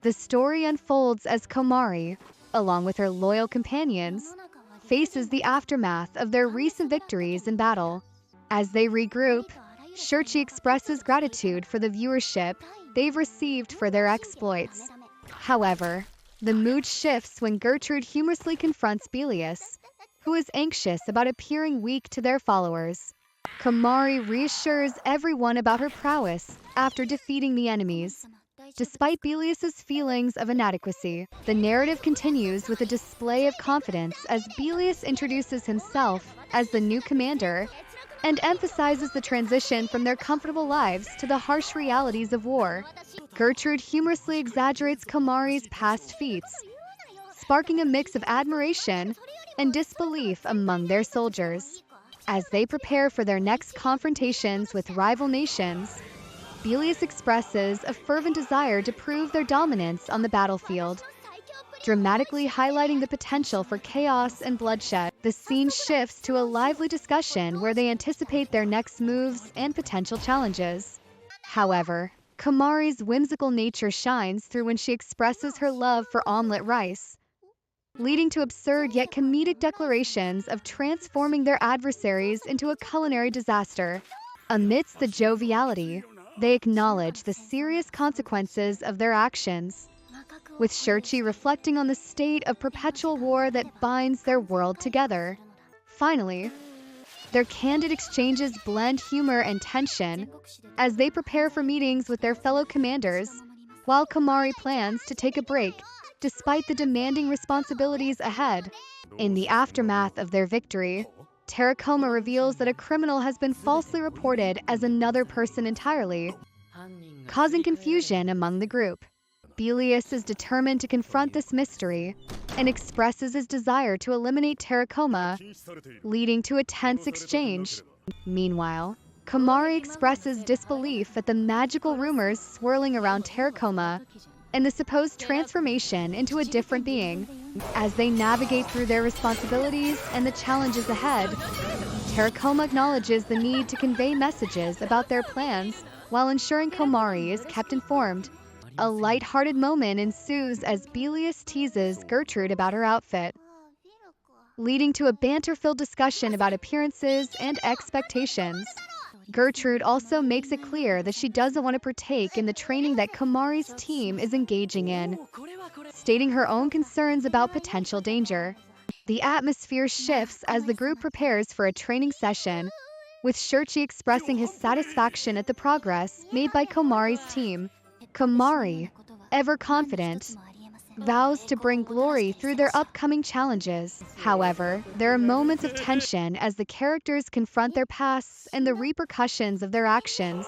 The story unfolds as Komari, along with her loyal companions, faces the aftermath of their recent victories in battle. As they regroup, Shirchi expresses gratitude for the viewership they've received for their exploits. However, the mood shifts when Gertrude humorously confronts Belius, who is anxious about appearing weak to their followers. Komari reassures everyone about her prowess after defeating the enemies. Despite Belius's feelings of inadequacy, the narrative continues with a display of confidence as Belius introduces himself as the new commander and emphasizes the transition from their comfortable lives to the harsh realities of war. Gertrude humorously exaggerates Komari's past feats, sparking a mix of admiration and disbelief among their soldiers. As they prepare for their next confrontations with rival nations, Belius expresses a fervent desire to prove their dominance on the battlefield, dramatically highlighting the potential for chaos and bloodshed. The scene shifts to a lively discussion where they anticipate their next moves and potential challenges. However, Komari's whimsical nature shines through when she expresses her love for omelet rice, leading to absurd yet comedic declarations of transforming their adversaries into a culinary disaster. Amidst the joviality, they acknowledge the serious consequences of their actions, with Shirchi reflecting on the state of perpetual war that binds their world together. Finally, their candid exchanges blend humor and tension as they prepare for meetings with their fellow commanders, while Komari plans to take a break despite the demanding responsibilities ahead. In the aftermath of their victory, Terracoma reveals that a criminal has been falsely reported as another person entirely, causing confusion among the group. Belius is determined to confront this mystery and expresses his desire to eliminate Terracoma, leading to a tense exchange. Meanwhile, Komari expresses disbelief at the magical rumors swirling around Terracoma and the supposed transformation into a different being. As they navigate through their responsibilities and the challenges ahead, Terracoma acknowledges the need to convey messages about their plans while ensuring Komari is kept informed. A light-hearted moment ensues as Belius teases Gertrude about her outfit, leading to a banter-filled discussion about appearances and expectations. Gertrude also makes it clear that she doesn't want to partake in the training that Komari's team is engaging in, stating her own concerns about potential danger. The atmosphere shifts as the group prepares for a training session, with Shirchi expressing his satisfaction at the progress made by Komari's team. Komari, ever confident, vows to bring glory through their upcoming challenges. However, there are moments of tension as the characters confront their pasts and the repercussions of their actions,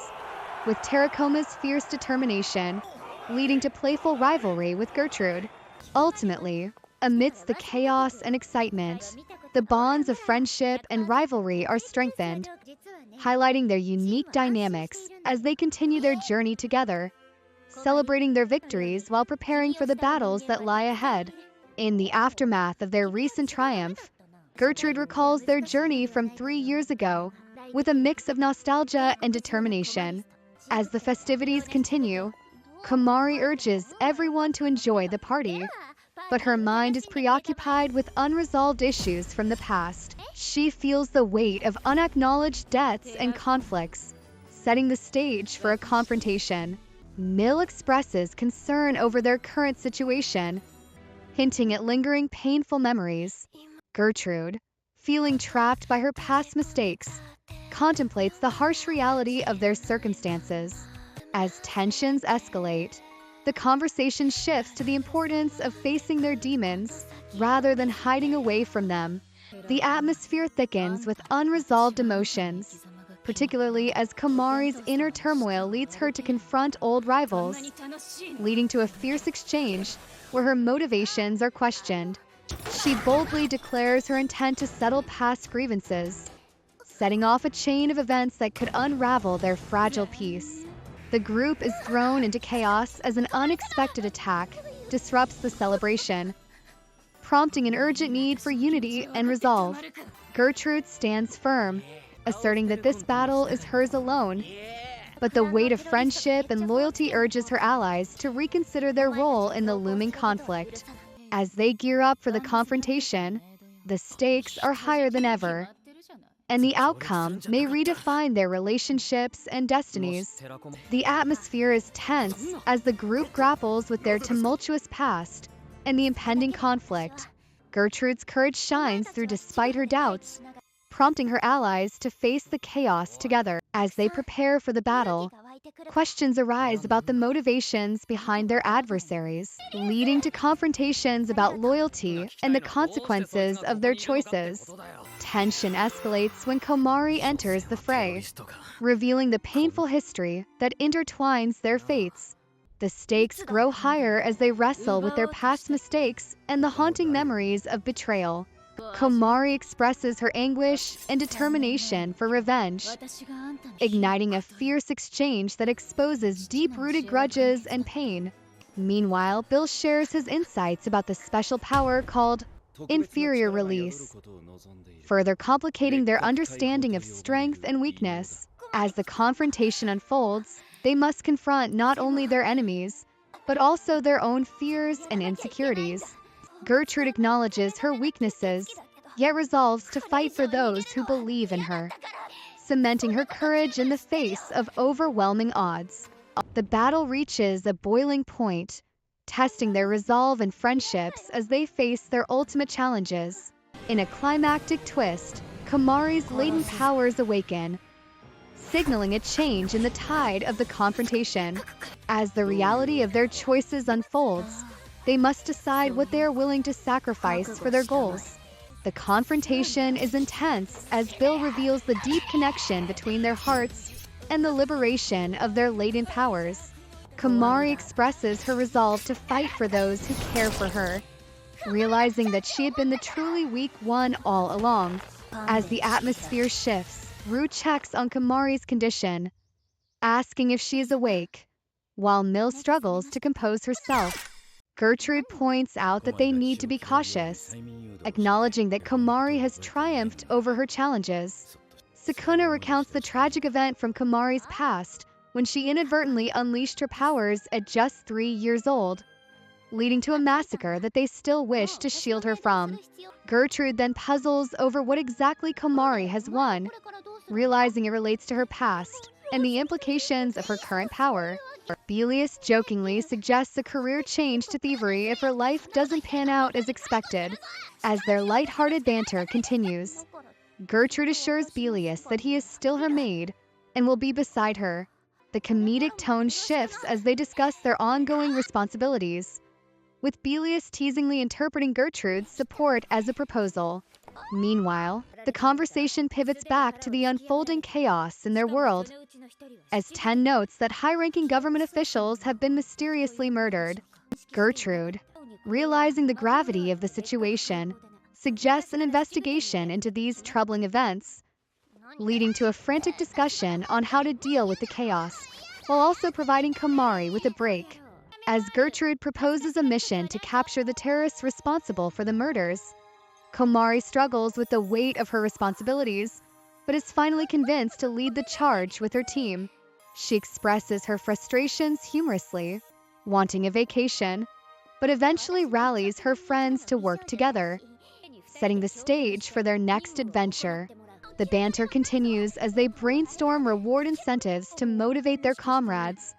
with Terracoma's fierce determination leading to playful rivalry with Gertrude. Ultimately, amidst the chaos and excitement, the bonds of friendship and rivalry are strengthened, highlighting their unique dynamics as they continue their journey together, celebrating their victories while preparing for the battles that lie ahead. In the aftermath of their recent triumph, Gertrude recalls their journey from 3 years ago with a mix of nostalgia and determination. As the festivities continue, Komari urges everyone to enjoy the party, but her mind is preoccupied with unresolved issues from the past. She feels the weight of unacknowledged debts and conflicts, setting the stage for a confrontation. Mill expresses concern over their current situation, hinting at lingering painful memories. Gertrude, feeling trapped by her past mistakes, contemplates the harsh reality of their circumstances. As tensions escalate, the conversation shifts to the importance of facing their demons rather than hiding away from them. The atmosphere thickens with unresolved emotions, particularly as Komari's inner turmoil leads her to confront old rivals, leading to a fierce exchange where her motivations are questioned. She boldly declares her intent to settle past grievances, setting off a chain of events that could unravel their fragile peace. The group is thrown into chaos as an unexpected attack disrupts the celebration, prompting an urgent need for unity and resolve. Gertrude stands firm, asserting that this battle is hers alone, But the weight of friendship and loyalty urges her allies to reconsider their role in the looming conflict. As they gear up for the confrontation, the stakes are higher than ever, and the outcome may redefine their relationships and destinies. The atmosphere is tense as the group grapples with their tumultuous past and the impending conflict. Gertrude's courage shines through despite her doubts, prompting her allies to face the chaos together. As they prepare for the battle, questions arise about the motivations behind their adversaries, leading to confrontations about loyalty and the consequences of their choices. Tension escalates when Komari enters the fray, revealing the painful history that intertwines their fates. The stakes grow higher as they wrestle with their past mistakes and the haunting memories of betrayal. Komari expresses her anguish and determination for revenge, igniting a fierce exchange that exposes deep-rooted grudges and pain. Meanwhile, Bill shares his insights about the special power called inferior release, further complicating their understanding of strength and weakness. As the confrontation unfolds, they must confront not only their enemies, but also their own fears and insecurities. Gertrude acknowledges her weaknesses, yet resolves to fight for those who believe in her, cementing her courage in the face of overwhelming odds. The battle reaches a boiling point, testing their resolve and friendships as they face their ultimate challenges. In a climactic twist, Komari's latent powers awaken, signaling a change in the tide of the confrontation. As the reality of their choices unfolds, they must decide what they are willing to sacrifice for their goals. The confrontation is intense as Bill reveals the deep connection between their hearts and the liberation of their latent powers. Komari expresses her resolve to fight for those who care for her, realizing that she had been the truly weak one all along. As the atmosphere shifts, Rue checks on Komari's condition, asking if she is awake, while Mill struggles to compose herself. Gertrude points out that they need to be cautious, acknowledging that Komari has triumphed over her challenges. Sukuna recounts the tragic event from Komari's past when she inadvertently unleashed her powers at just 3 years old, leading to a massacre that they still wish to shield her from. Gertrude then puzzles over what exactly Komari has won, realizing it relates to her past and the implications of her current power. Belius jokingly suggests a career change to thievery if her life doesn't pan out as expected. As their light-hearted banter continues, Gertrude assures Belius that he is still her maid and will be beside her. The comedic tone shifts as they discuss their ongoing responsibilities, with Belius teasingly interpreting Gertrude's support as a proposal. Meanwhile, the conversation pivots back to the unfolding chaos in their world, as 10 notes that high-ranking government officials have been mysteriously murdered. Gertrude, realizing the gravity of the situation, suggests an investigation into these troubling events, leading to a frantic discussion on how to deal with the chaos, while also providing Komari with a break. As Gertrude proposes a mission to capture the terrorists responsible for the murders, Komari struggles with the weight of her responsibilities, but is finally convinced to lead the charge with her team. She expresses her frustrations humorously, wanting a vacation, but eventually rallies her friends to work together, setting the stage for their next adventure. The banter continues as they brainstorm reward incentives to motivate their comrades,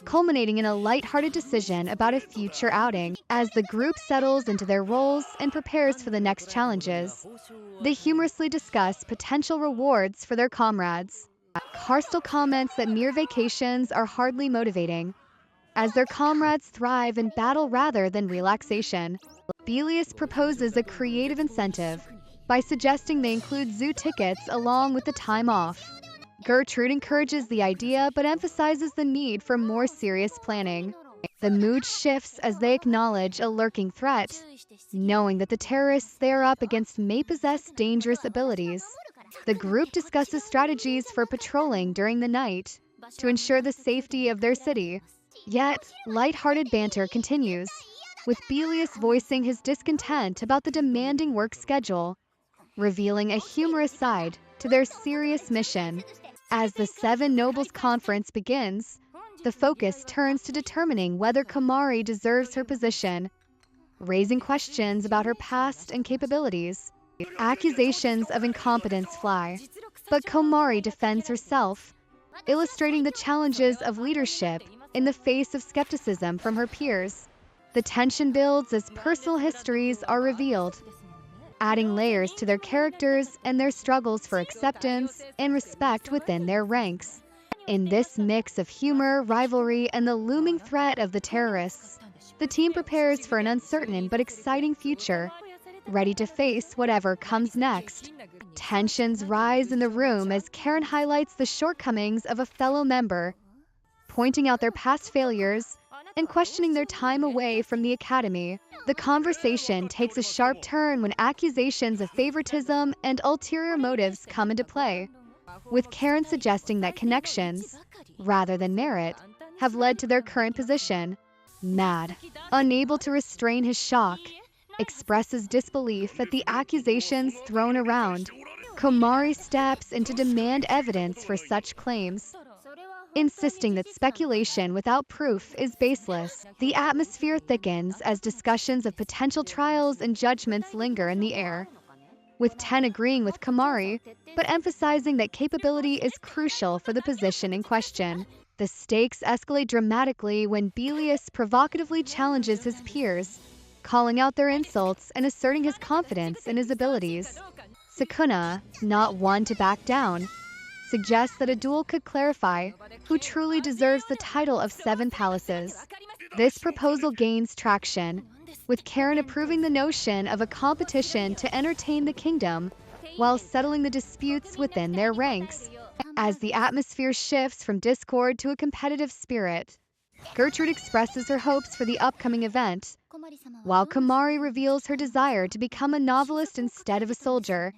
culminating in a light-hearted decision about a future outing. As the group settles into their roles and prepares for the next challenges, they humorously discuss potential rewards for their comrades. Karstel comments that mere vacations are hardly motivating, as their comrades thrive in battle rather than relaxation. Belius proposes a creative incentive by suggesting they include zoo tickets along with the time off. Gertrude encourages the idea but emphasizes the need for more serious planning. The mood shifts as they acknowledge a lurking threat, knowing that the terrorists they are up against may possess dangerous abilities. The group discusses strategies for patrolling during the night to ensure the safety of their city. Yet, light-hearted banter continues, with Belius voicing his discontent about the demanding work schedule, revealing a humorous side to their serious mission. As the Seven Nobles Conference begins, the focus turns to determining whether Komari deserves her position, raising questions about her past and capabilities. Accusations of incompetence fly, but Komari defends herself, illustrating the challenges of leadership in the face of skepticism from her peers. The tension builds as personal histories are revealed, adding layers to their characters and their struggles for acceptance and respect within their ranks. In this mix of humor, rivalry, and the looming threat of the terrorists, the team prepares for an uncertain but exciting future, ready to face whatever comes next. Tensions rise in the room as Karen highlights the shortcomings of a fellow member, pointing out their past failures and questioning their time away from the academy. The conversation takes a sharp turn when accusations of favoritism and ulterior motives come into play, with Karen suggesting that connections, rather than merit, have led to their current position. Mad, unable to restrain his shock, expresses disbelief at the accusations thrown around. Komari steps in to demand evidence for such claims, insisting that speculation without proof is baseless. The atmosphere thickens as discussions of potential trials and judgments linger in the air, with Ten agreeing with Komari, but emphasizing that capability is crucial for the position in question. The stakes escalate dramatically when Belius provocatively challenges his peers, calling out their insults and asserting his confidence in his abilities. Sukuna, not one to back down, suggests that a duel could clarify who truly deserves the title of Seven Palaces. This proposal gains traction, with Karen approving the notion of a competition to entertain the kingdom while settling the disputes within their ranks. As the atmosphere shifts from discord to a competitive spirit, Gertrude expresses her hopes for the upcoming event, while Komari reveals her desire to become a novelist instead of a soldier,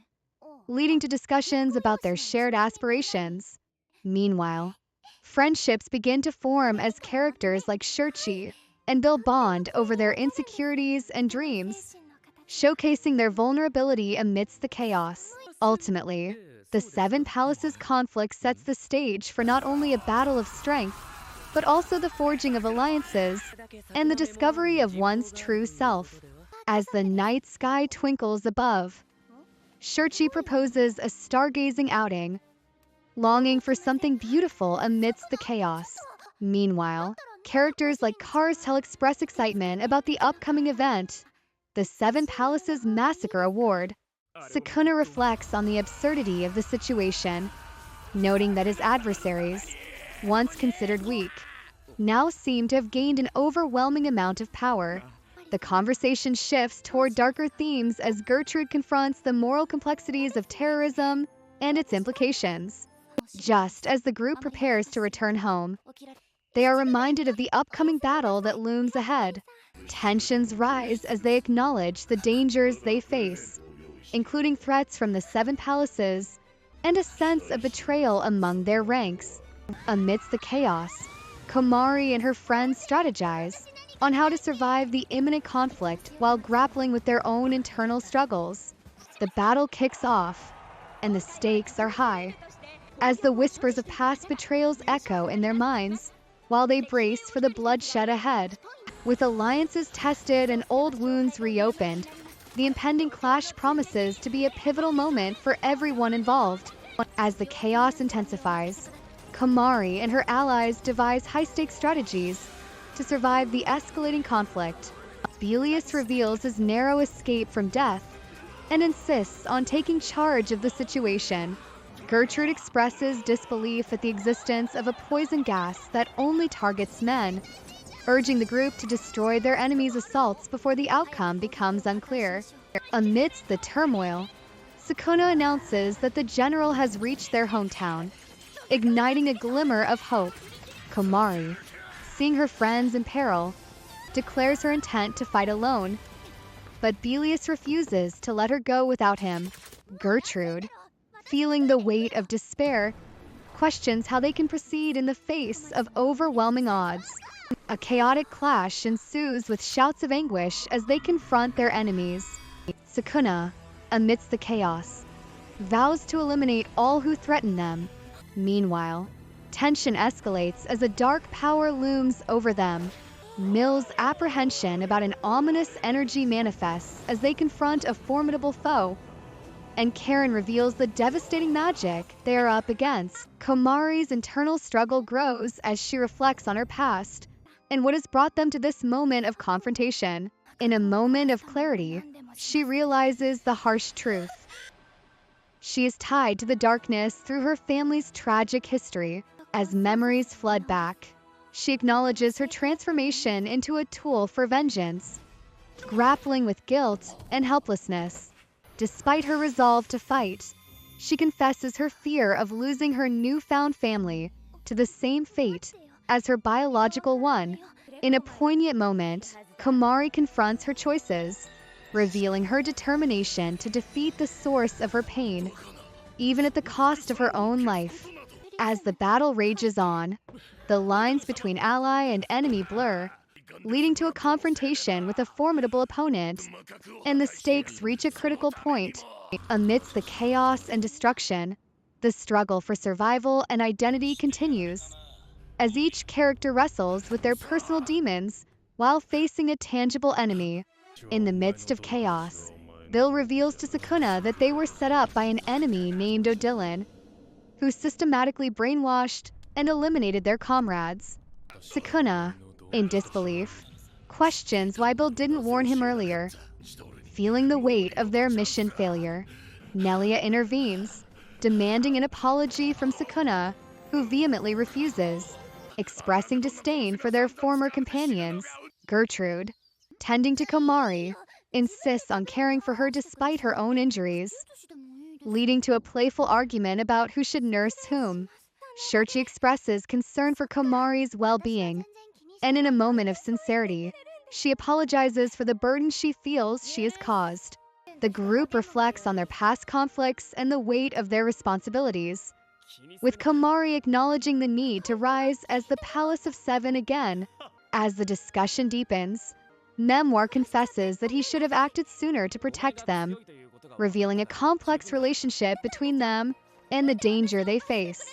leading to discussions about their shared aspirations. Meanwhile, friendships begin to form as characters like Shirchi and Bill bond over their insecurities and dreams, showcasing their vulnerability amidst the chaos. Ultimately, the Seven Palaces conflict sets the stage for not only a battle of strength, but also the forging of alliances and the discovery of one's true self. As the night sky twinkles above, Shirchi proposes a stargazing outing, longing for something beautiful amidst the chaos. Meanwhile, characters like Karstel express excitement about the upcoming event, the Seven Palaces Massacre Award. Sukuna reflects on the absurdity of the situation, noting that his adversaries, once considered weak, now seem to have gained an overwhelming amount of power. The conversation shifts toward darker themes as Gertrude confronts the moral complexities of terrorism and its implications. Just as the group prepares to return home, they are reminded of the upcoming battle that looms ahead. Tensions rise as they acknowledge the dangers they face, including threats from the Seven Palaces and a sense of betrayal among their ranks. Amidst the chaos, Komari and her friends strategize on how to survive the imminent conflict while grappling with their own internal struggles. The battle kicks off, and the stakes are high, as the whispers of past betrayals echo in their minds while they brace for the bloodshed ahead. With alliances tested and old wounds reopened, the impending clash promises to be a pivotal moment for everyone involved. As the chaos intensifies, Komari and her allies devise high-stakes strategies to survive the escalating conflict. Belius reveals his narrow escape from death and insists on taking charge of the situation. Gertrude expresses disbelief at the existence of a poison gas that only targets men, urging the group to destroy their enemies' assaults before the outcome becomes unclear. Amidst the turmoil, Sukuna announces that the general has reached their hometown, igniting a glimmer of hope. Komari, seeing her friends in peril, declares her intent to fight alone, but Belius refuses to let her go without him. Gertrude, feeling the weight of despair, questions how they can proceed in the face of overwhelming odds. A chaotic clash ensues with shouts of anguish as they confront their enemies. Sukuna, amidst the chaos, vows to eliminate all who threaten them, Meanwhile, tension escalates as a dark power looms over them. Mill's apprehension about an ominous energy manifests as they confront a formidable foe, and Karen reveals the devastating magic they are up against. Komari's internal struggle grows as she reflects on her past and what has brought them to this moment of confrontation. In a moment of clarity, she realizes the harsh truth. She is tied to the darkness through her family's tragic history. As memories flood back, she acknowledges her transformation into a tool for vengeance, grappling with guilt and helplessness. Despite her resolve to fight, she confesses her fear of losing her newfound family to the same fate as her biological one. In a poignant moment, Komari confronts her choices, revealing her determination to defeat the source of her pain, even at the cost of her own life. As the battle rages on, the lines between ally and enemy blur, leading to a confrontation with a formidable opponent, and the stakes reach a critical point. Amidst the chaos and destruction, the struggle for survival and identity continues, as each character wrestles with their personal demons while facing a tangible enemy. In the midst of chaos, Bill reveals to Sukuna that they were set up by an enemy named Odilon, who systematically brainwashed and eliminated their comrades. Sukuna, in disbelief, questions why Bill didn't warn him earlier. Feeling the weight of their mission failure, Nelia intervenes, demanding an apology from Sukuna, who vehemently refuses, expressing disdain for their former companions. Gertrude, tending to Komari, insists on caring for her despite her own injuries, leading to a playful argument about who should nurse whom. Shirchi expresses concern for Komari's well-being, and in a moment of sincerity, she apologizes for the burden she feels she has caused. The group reflects on their past conflicts and the weight of their responsibilities, with Komari acknowledging the need to rise as the Palace of Seven again. As the discussion deepens, Memoir confesses that he should have acted sooner to protect them, revealing a complex relationship between them and the danger they face.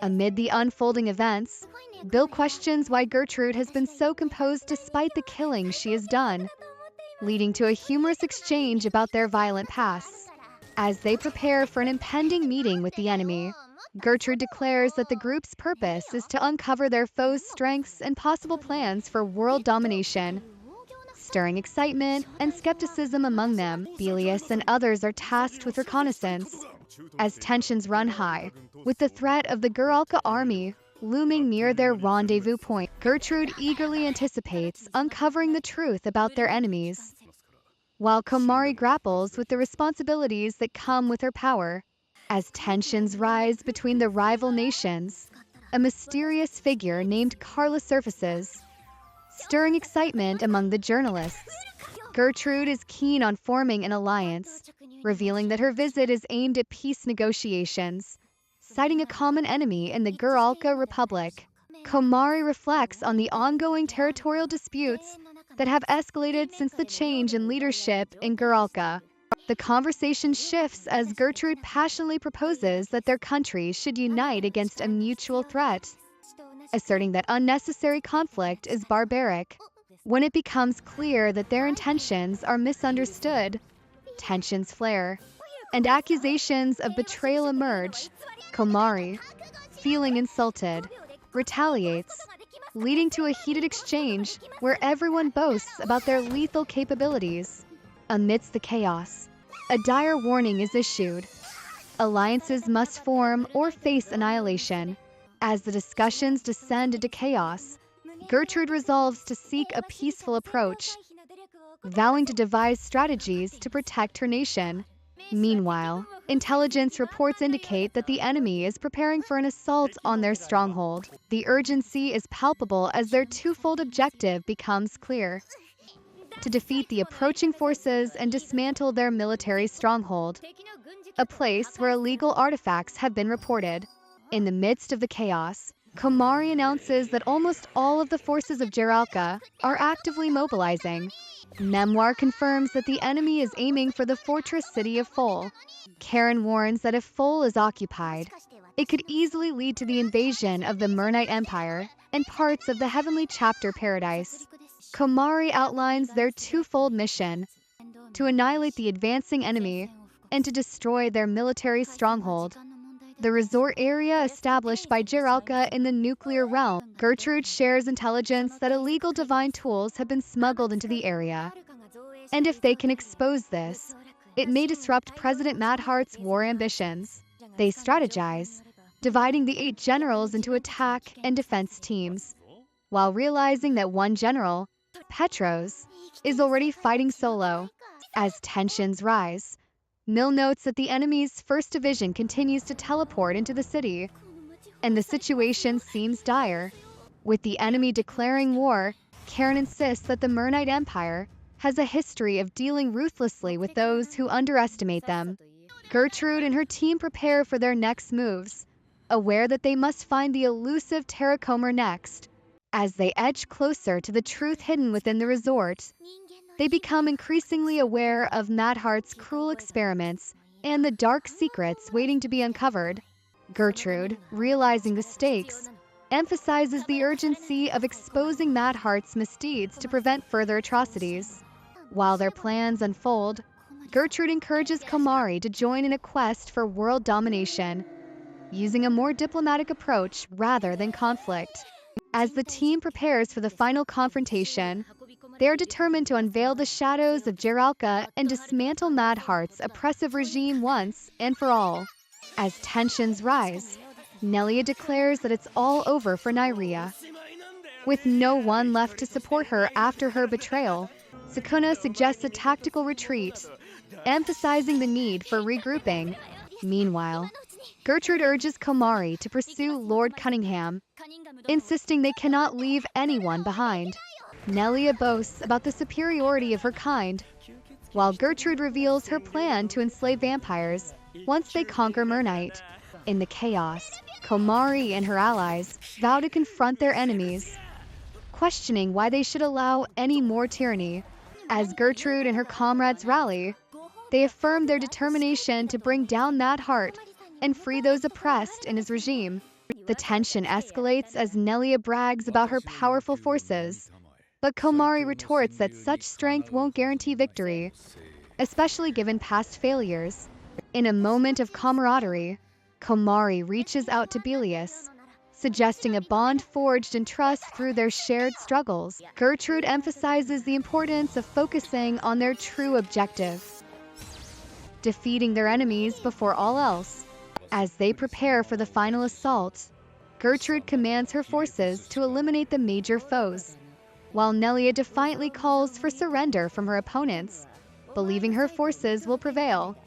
Amid the unfolding events, Bill questions why Gertrude has been so composed despite the killing she has done, leading to a humorous exchange about their violent pasts. As they prepare for an impending meeting with the enemy, Gertrude declares that the group's purpose is to uncover their foes' strengths and possible plans for world domination. Stirring excitement and skepticism among them, Belius and others are tasked with reconnaissance. As tensions run high, with the threat of the Guralka army looming near their rendezvous point, Gertrude eagerly anticipates uncovering the truth about their enemies, while Komari grapples with the responsibilities that come with her power. As tensions rise between the rival nations, a mysterious figure named Carla surfaces, stirring excitement among the journalists. Gertrude is keen on forming an alliance, revealing that her visit is aimed at peace negotiations, citing a common enemy in the Guralka Republic. Komari reflects on the ongoing territorial disputes that have escalated since the change in leadership in Guralka. The conversation shifts as Gertrude passionately proposes that their countries should unite against a mutual threat, asserting that unnecessary conflict is barbaric. When it becomes clear that their intentions are misunderstood, tensions flare, and accusations of betrayal emerge. Komari, feeling insulted, retaliates, leading to a heated exchange where everyone boasts about their lethal capabilities. Amidst the chaos, a dire warning is issued. Alliances must form or face annihilation. As the discussions descend into chaos, Gertrude resolves to seek a peaceful approach, vowing to devise strategies to protect her nation. Meanwhile, intelligence reports indicate that the enemy is preparing for an assault on their stronghold. The urgency is palpable as their twofold objective becomes clear: to defeat the approaching forces and dismantle their military stronghold, a place where illegal artifacts have been reported. In the midst of the chaos, Komari announces that almost all of the forces of Guralka are actively mobilizing. Memoir confirms that the enemy is aiming for the fortress city of Fol. Karen warns that if Fol is occupied, It could easily lead to the invasion of the Mernite Empire and parts of the Heavenly Chapter Paradise. Komari outlines their twofold mission: to annihilate the advancing enemy and to destroy their military stronghold. The resort area established by Jiralka in the nuclear realm. Gertrude shares intelligence that illegal divine tools have been smuggled into the area. And if they can expose this, it may disrupt President Madhart's war ambitions. They strategize, dividing the 8 generals into attack and defense teams, while realizing that one general, Petros, is already fighting solo. As tensions rise, Mill notes that the enemy's 1st Division continues to teleport into the city, and the situation seems dire. With the enemy declaring war, Karen insists that the Mernite Empire has a history of dealing ruthlessly with those who underestimate them. Gertrude and her team prepare for their next moves, aware that they must find the elusive Terracomer next. As they edge closer to the truth hidden within the resort, they become increasingly aware of Madhart's cruel experiments and the dark secrets waiting to be uncovered. Gertrude, realizing the stakes, emphasizes the urgency of exposing Madhart's misdeeds to prevent further atrocities. While their plans unfold, Gertrude encourages Komari to join in a quest for world domination, using a more diplomatic approach rather than conflict. As the team prepares for the final confrontation, they are determined to unveil the shadows of Jiralka and dismantle Madhart's oppressive regime once and for all. As tensions rise, Nelia declares that it's all over for Nyria. With no one left to support her after her betrayal, Sukuna suggests a tactical retreat, emphasizing the need for regrouping. Meanwhile, Gertrude urges Komari to pursue Lord Cunningham, insisting they cannot leave anyone behind. Nelia boasts about the superiority of her kind, while Gertrude reveals her plan to enslave vampires once they conquer Mernite. In the chaos, Komari and her allies vow to confront their enemies, questioning why they should allow any more tyranny. As Gertrude and her comrades rally, they affirm their determination to bring down Madhart and free those oppressed in his regime. The tension escalates as Nelia brags about her powerful forces, but Komari retorts that such strength won't guarantee victory, especially given past failures. In a moment of camaraderie, Komari reaches out to Belius, suggesting a bond forged in trust through their shared struggles. Gertrude emphasizes the importance of focusing on their true objective: defeating their enemies before all else. As they prepare for the final assault, Gertrude commands her forces to eliminate the major foes, while Nelia defiantly calls for surrender from her opponents, believing her forces will prevail.